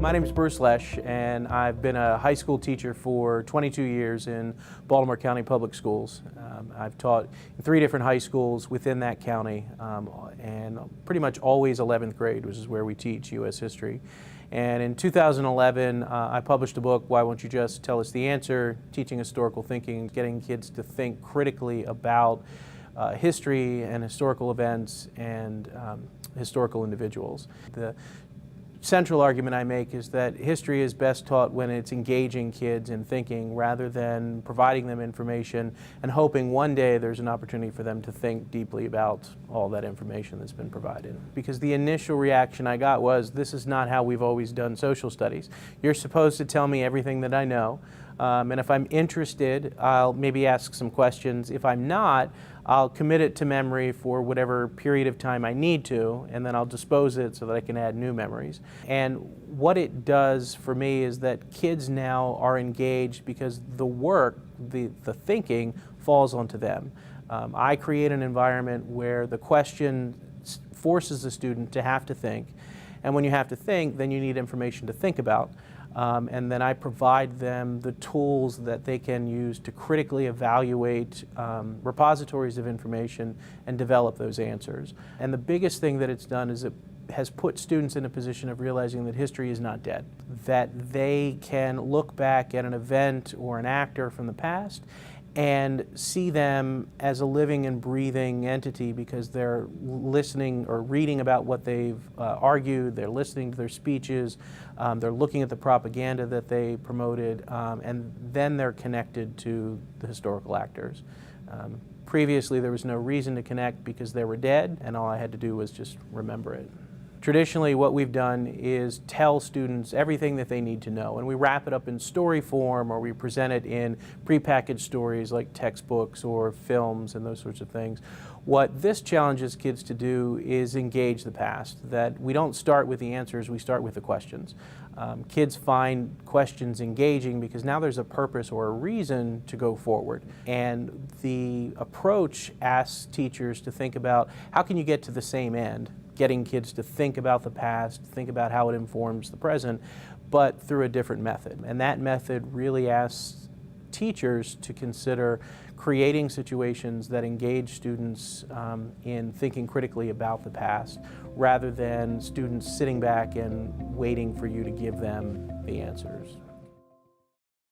My name is Bruce Lesh, and I've been a high school teacher for 22 years in Baltimore County Public Schools. I've taught in 3 different high schools within that county, and pretty much always 11th grade, which is where we teach U.S. history. And in 2011, I published a book, Why Won't You Just Tell Us the Answer? Teaching Historical Thinking, getting kids to think critically about history and historical events and historical individuals. The central argument I make is that history is best taught when it's engaging kids in thinking rather than providing them information and hoping one day there's an opportunity for them to think deeply about all that information that's been provided. Because the initial reaction I got was, this is not how we've always done social studies. You're supposed to tell me everything that I know, and if I'm interested, I'll maybe ask some questions. If I'm not, I'll commit it to memory for whatever period of time I need to, and then I'll dispose it so that I can add new memories. And what it does for me is that kids now are engaged because the work, the thinking, falls onto them. I create an environment where the question forces the student to have to think, and when you have to think, then you need information to think about. And then I provide them the tools that they can use to critically evaluate repositories of information and develop those answers. And the biggest thing that it's done is it has put students in a position of realizing that history is not dead, that they can look back at an event or an actor from the past and see them as a living and breathing entity because they're listening or reading about what they've argued, they're listening to their speeches, they're looking at the propaganda that they promoted, and then they're connected to the historical actors. Previously, there was no reason to connect because they were dead, and all I had to do was just remember it. Traditionally, what we've done is tell students everything that they need to know, and we wrap it up in story form, or we present it in prepackaged stories like textbooks or films and those sorts of things. What this challenges kids to do is engage the past, that we don't start with the answers, we start with the questions. Kids find questions engaging because now there's a purpose or a reason to go forward. And the approach asks teachers to think about how can you get to the same end, getting kids to think about the past, think about how it informs the present, but through a different method. And that method really asks teachers to consider creating situations that engage students in thinking critically about the past, rather than students sitting back and waiting for you to give them the answers.